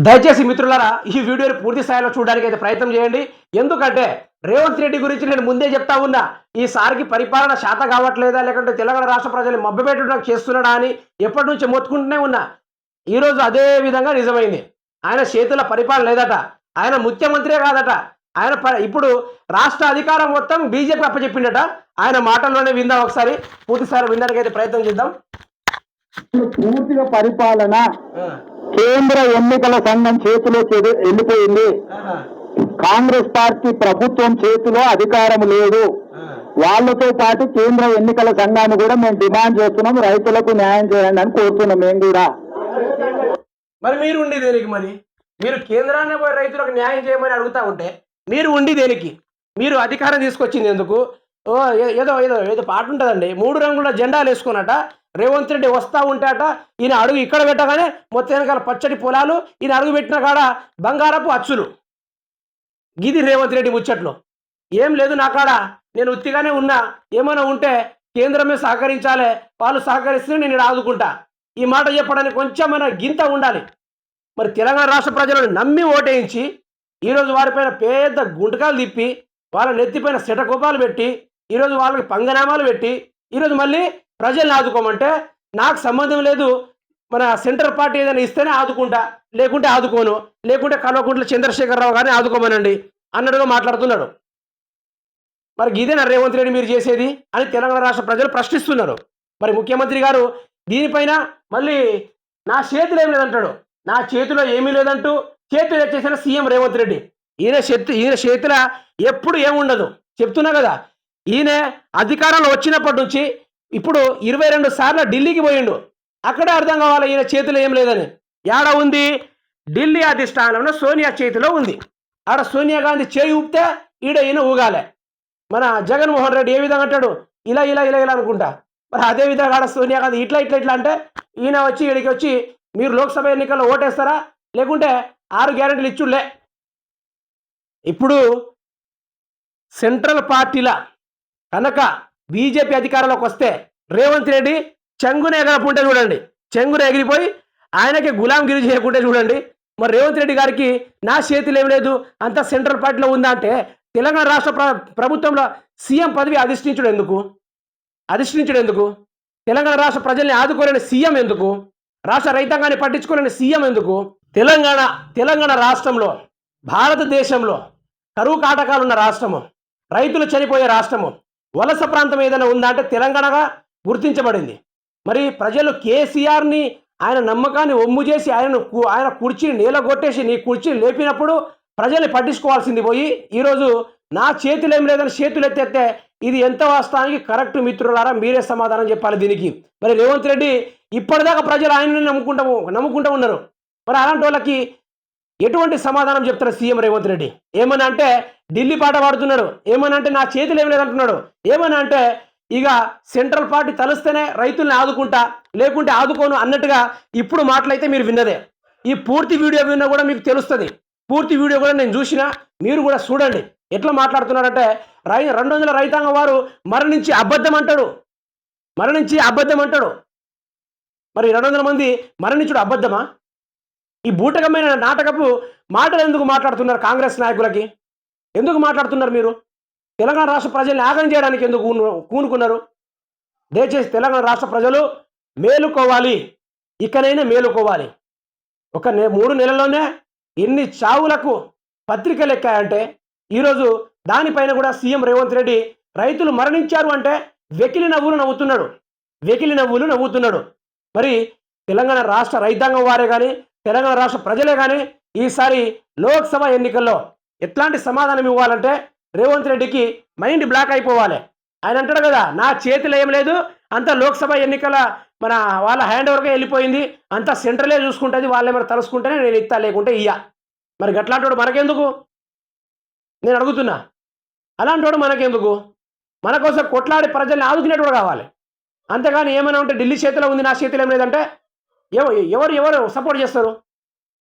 దయచేసి మిత్రులారా ఈ వీడియోని పూర్తి స్థాయిలో చూడడానికి అయితే ప్రయత్నం చేయండి. ఎందుకంటే రేవంత్ రెడ్డి గురించి నేను ముందే చెప్తా ఉన్నా. ఈసారికి పరిపాలన శాత కావట్లేదా, లేకుంటే తెలంగాణ రాష్ట్ర ప్రజలు మభ్యపెట్టడానికి చేస్తున్నాడా అని ఎప్పటి నుంచి మొత్తుకుంటూనే ఉన్నా. ఈరోజు అదే విధంగా నిజమైంది. ఆయన చేతుల పరిపాలన లేదట, ఆయన ముఖ్యమంత్రే కాదట, ఆయన ఇప్పుడు రాష్ట్ర అధికారం మొత్తం బీజేపీ అప్పచెప్పిండట. ఆయన మాటల్లోనే విందాం, ఒకసారి పూర్తి స్థాయిలో వినడానికి అయితే ప్రయత్నం చేద్దాం. పూర్తిగా పరిపాలన కేంద్ర ఎన్నికల సంఘం చేతిలో వెళ్ళిపోయింది. కాంగ్రెస్ పార్టీ ప్రభుత్వం చేతిలో అధికారం లేదు. వాళ్ళతో పాటు కేంద్ర ఎన్నికల సంఘాన్ని కూడా మేము డిమాండ్ చేస్తున్నాం, రైతులకు న్యాయం చేయండి అని కోరుతున్నాం. మేము కూడా మరి మీరు ఉండి దేనికి? మరి మీరు కేంద్రాన్ని పోయి రైతులకు న్యాయం చేయమని అడుగుతా ఉంటే మీరు ఉండి దేనికి? మీరు అధికారం తీసుకొచ్చింది ఎందుకు? ఏదో ఏదో ఏదో పాట ఉంటుందండి, 3 రంగుల జెండాలు వేసుకున్నట రేవంత్ రెడ్డి వస్తూ ఉంటాట. ఈయన అడుగు ఇక్కడ పెట్టగానే మొత్తం వెనకాల పచ్చడి పొలాలు, ఈయన అడుగు పెట్టిన కాడ బంగారపు అచ్చులు. గిది రేవంత్ రెడ్డి ముచ్చట్లు. ఏం లేదు నా కాడ, నేను ఉత్తిగానే ఉన్నా, ఏమైనా ఉంటే కేంద్రమే సహకరించాలి, వాళ్ళు సహకరిస్తే నేను ఆదుకుంటా. ఈ మాట చెప్పడానికి కొంచెమైనా గింత ఉండాలి. మరి తెలంగాణ రాష్ట్ర ప్రజలను నమ్మి ఓటేయించి ఈరోజు వారిపైన పెద్ద గుంటకాలు తిప్పి వాళ్ళ నెత్తిపైన శటకోపాలు పెట్టి ఈరోజు వాళ్ళకి పంగనామాలు పెట్టి ఈరోజు మళ్ళీ ప్రజల్ని ఆదుకోమంటే నాకు సంబంధం లేదు, మన సెంట్రల్ పార్టీ ఏదైనా ఇస్తేనే ఆదుకుంటా, లేకుంటే ఆదుకోను, లేకుంటే కల్వకుంట్ల చంద్రశేఖరరావు గారిని ఆదుకోమనండి అన్నట్టుగా మాట్లాడుతున్నాడు. మరి ఇదేనా రేవంత్ రెడ్డి మీరు చేసేది అని తెలంగాణ రాష్ట్ర ప్రజలు ప్రశ్నిస్తున్నారు. మరి ముఖ్యమంత్రి గారు దీనిపైన మళ్ళీ నా చేతిలో ఏం లేదంటాడు. నా చేతిలో ఏమీ లేదంటూ చేతులు ఎత్తేసిన సీఎం రేవంత్ రెడ్డి. ఈయన చేతిలో ఎప్పుడు ఏముండదు చెప్తున్నా కదా. ఈయన అధికారంలో వచ్చినప్పటి నుంచి ఇప్పుడు 22 సార్లు ఢిల్లీకి పోయిండు. అక్కడే అర్థం కావాలి ఈయన చేతిలో ఏం లేదని. ఏడ ఉంది? ఢిల్లీ అధిష్టానంలో సోనియా చేతిలో ఉంది. ఆడ సోనియా గాంధీ చేయి ఊపితే ఈయన ఊగాలే. మన జగన్మోహన్ రెడ్డి ఏ విధంగా అంటాడు, ఇలా ఇలా ఇలా ఇలా అనుకుంటా. మరి అదే విధంగా ఆడ సోనియా గాంధీ ఇట్లా ఇట్లా ఇట్లా అంటే ఈయన వచ్చి ఇక్కడికి వచ్చి మీరు లోక్సభ ఎన్నికల్లో ఓటేస్తారా, లేకుంటే 6 గ్యారెంటీలు ఇచ్చులే. ఇప్పుడు సెంట్రల్ పార్టీల కనుక బీజేపీ అధికారంలోకి వస్తే రేవంత్ రెడ్డి చెంగున ఎగరపుంటే చూడండి, చెంగున ఎగిరిపోయి ఆయనకి గులాంగిరి చేయకుంటే చూడండి. మరి రేవంత్ రెడ్డి గారికి నా చేతిలో ఏం లేదు, అంతా సెంట్రల్ పార్టీలో ఉందా అంటే తెలంగాణ రాష్ట్ర ప్రభుత్వంలో సీఎం పదవి అధిష్ఠించడం ఎందుకు? తెలంగాణ రాష్ట్ర ప్రజల్ని ఆదుకోలేని సీఎం ఎందుకు? రాష్ట్ర రైతాంగాన్ని పట్టించుకోలేని సీఎం ఎందుకు? తెలంగాణ రాష్ట్రంలో, భారతదేశంలో కరువు కాటకాలు ఉన్న రాష్ట్రము, రైతులు చనిపోయే రాష్ట్రము, వలస ప్రాంతం ఏదైనా ఉందా అంటే తెలంగాణగా గుర్తించబడింది. మరి ప్రజలు కేసీఆర్ని ఆయన నమ్మకాన్ని ఒమ్ము చేసి ఆయన కుర్చీని నీలగొట్టేసి నీ కుర్చీని లేపినప్పుడు ప్రజల్ని పట్టించుకోవాల్సింది పోయి ఈరోజు నా చేతులు ఏం లేదని చేతులు ఎత్తేస్తే ఇది ఎంత వాస్తవానికి కరెక్ట్? మిత్రులారా మీరే సమాధానం చెప్పాలి దీనికి. మరి రేవంత్ రెడ్డి ఇప్పటిదాకా ప్రజలు ఆయనని నమ్ముకుంటూ ఉన్నారు. మరి అలాంటి వాళ్ళకి ఎటువంటి సమాధానం చెప్తారు సీఎం రేవంత్ రెడ్డి? ఏమని అంటే ఢిల్లీ పాట పాడుతున్నాడు, ఏమని అంటే నా చేతులు ఏం లేదంటున్నాడు, ఏమని అంటే ఇక సెంట్రల్ పార్టీ తలుస్తేనే రైతుల్ని ఆదుకుంటా, లేకుంటే ఆదుకోను అన్నట్టుగా ఇప్పుడు మాటలైతే మీరు విన్నదే. ఈ పూర్తి వీడియో విన్నా కూడా మీకు తెలుస్తుంది. పూర్తి వీడియో కూడా నేను చూసినా, మీరు కూడా చూడండి ఎట్లా మాట్లాడుతున్నారంటే 200 రైతాంగం వారు మరణించి అబద్ధం అంటాడు. మరి 200 మంది మరణించుడు అబద్ధమా? ఈ బూటకమైన నాటకపు మాటలు ఎందుకు మాట్లాడుతున్నారు? కాంగ్రెస్ నాయకులకి ఎందుకు మాట్లాడుతున్నారు? మీరు తెలంగాణ రాష్ట్ర ప్రజల్ని ఆగం చేయడానికి ఎందుకు కూనుకున్నారు? దయచేసి తెలంగాణ రాష్ట్ర ప్రజలు మేలుకోవాలి, ఇకనైనా మేలుకోవాలి. 3 నెలల్లోనే ఎన్ని చావులకు పత్రికలు ఎక్కాయంటే ఈరోజు దానిపైన కూడా సీఎం రేవంత్ రెడ్డి రైతులు మరణించారు అంటే వెకిలి నవ్వులు నవ్వుతున్నాడు. మరి తెలంగాణ రాష్ట్ర రైతాంగం వారే కానీ, తెలంగాణ రాష్ట్ర ప్రజలే కానీ ఈసారి లోక్సభ ఎన్నికల్లో ఎట్లాంటి సమాధానం ఇవ్వాలంటే రేవంత్ రెడ్డికి మైండ్ బ్లాక్ అయిపోవాలి. ఆయన అంటాడు కదా, నా చేతిలో ఏం లేదు, అంతా లోక్సభ ఎన్నికల మన వాళ్ళ హ్యాండ్ ఓవర్గా వెళ్ళిపోయింది, అంతా సెంట్రలే చూసుకుంటుంది, వాళ్ళు ఏమైనా తలుసుకుంటేనే నేను ఇస్తా, లేకుంటే ఇయ్యా. మరి గట్లాంటోడు మనకెందుకు? నేను అడుగుతున్నా. అలాంటోడు మనకెందుకు? మన కోసం కొట్లాడి ప్రజల్ని ఆదుకునేటోడు కావాలి. అంతేగాని ఏమైనా ఉంటే ఢిల్లీ చేతిలో ఉంది, నా చేతిలో ఏం లేదంటే ఎవరు సపోర్ట్ చేస్తారు?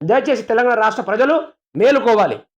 దయచేసి తెలంగాణ రాష్ట్ర ప్రజలు మేలుకోవాలి.